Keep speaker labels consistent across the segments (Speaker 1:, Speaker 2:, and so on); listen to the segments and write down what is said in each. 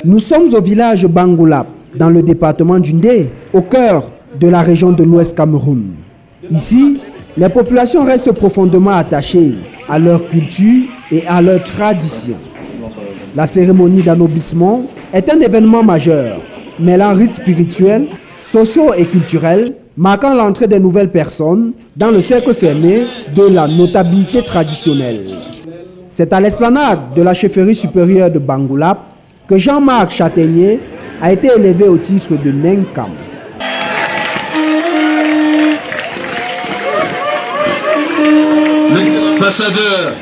Speaker 1: Nous sommes au village Bangoulap, dans le département d'Undé, au cœur de la région de l'Ouest Cameroun. Ici, les populations restent profondément attachées à leur culture et à leurs traditions. La cérémonie d'anoblissement est un événement majeur, mêlant rites spirituels, sociaux et culturels, marquant l'entrée des nouvelles personnes dans le cercle fermé de la notabilité traditionnelle. C'est à l'esplanade de la chefferie supérieure de Bangoulap que Jean-Marc Châtaignier a été élevé au titre de Nenkam.
Speaker 2: L'ambassadeur.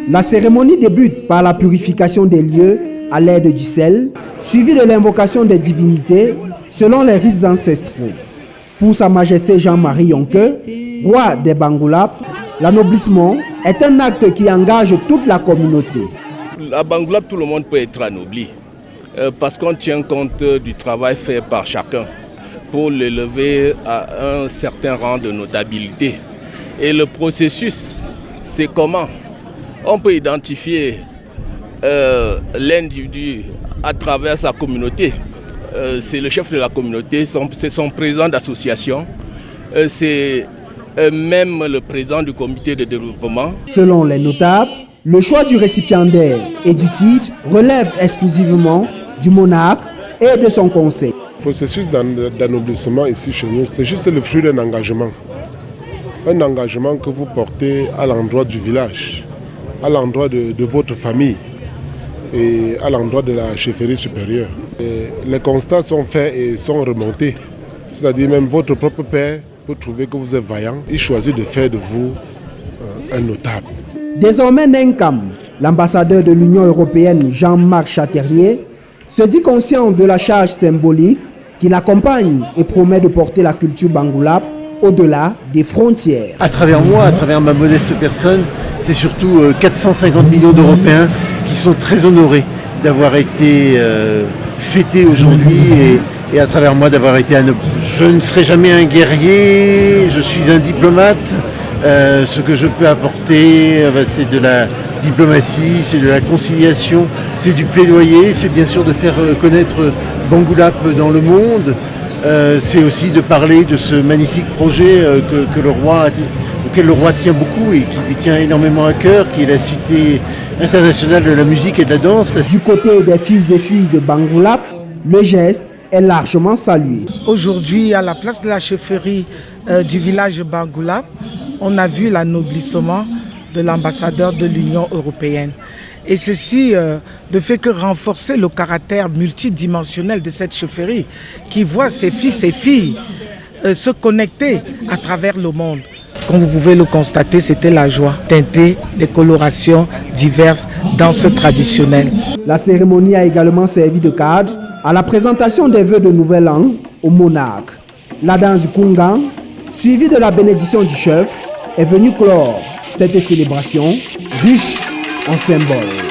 Speaker 1: La cérémonie débute par la purification des lieux à l'aide du sel, suivie de l'invocation des divinités selon les rites ancestraux. Pour Sa Majesté Jean-Marie Yonke, roi des Bangoulap, l'anoblissement est un acte qui engage toute la communauté.
Speaker 3: À Bangoulap, tout le monde peut être anobli parce qu'on tient compte du travail fait par chacun pour l'élever à un certain rang de notabilité. Et le processus, c'est comment on peut identifier l'individu à travers sa communauté. C'est le chef de la communauté, c'est son président d'association, c'est même le président du comité de développement.
Speaker 1: Selon les notables, le choix du récipiendaire et du titre relève exclusivement du monarque et de son conseil.
Speaker 4: Le processus d'anoblissement ici chez nous, c'est juste le fruit d'un engagement. Un engagement que vous portez à l'endroit du village, à l'endroit de votre famille et à l'endroit de la chefferie supérieure. Et les constats sont faits et sont remontés. C'est-à-dire même votre propre père peut trouver que vous êtes vaillant. Il choisit de faire de vous un notable.
Speaker 1: Désormais Nenkam, l'ambassadeur de l'Union européenne Jean-Marc Châtaignier, se dit conscient de la charge symbolique qui l'accompagne et promet de porter la culture Bangoulap au-delà des frontières.
Speaker 5: À travers moi, à travers ma modeste personne, c'est surtout 450 millions d'Européens qui sont très honorés d'avoir été fêtés aujourd'hui et à travers moi d'avoir été un homme. Je ne serai jamais un guerrier, je suis un diplomate. Ce que je peux apporter, c'est de la diplomatie, c'est de la conciliation, c'est du plaidoyer, c'est bien sûr de faire connaître Bangoulap dans le monde. C'est aussi de parler de ce magnifique projet auquel le roi tient beaucoup et qui lui tient énormément à cœur, qui est la Cité internationale de la musique et de la danse.
Speaker 1: Du côté des fils et filles de Bangoulap, le geste est largement salué.
Speaker 6: Aujourd'hui, à la place de la chefferie du village Bangoulap, on a vu l'anoblissement de l'ambassadeur de l'Union européenne. Et ceci ne fait que renforcer le caractère multidimensionnel de cette chefferie qui voit ses fils et filles se connecter à travers le monde. Comme vous pouvez le constater, c'était la joie, teintée des colorations diverses, danses traditionnelles.
Speaker 1: La cérémonie a également servi de cadre à la présentation des vœux de nouvel an au monarque. La danse Kungan, suivie de la bénédiction du chef, est venue clore cette célébration riche en symboles.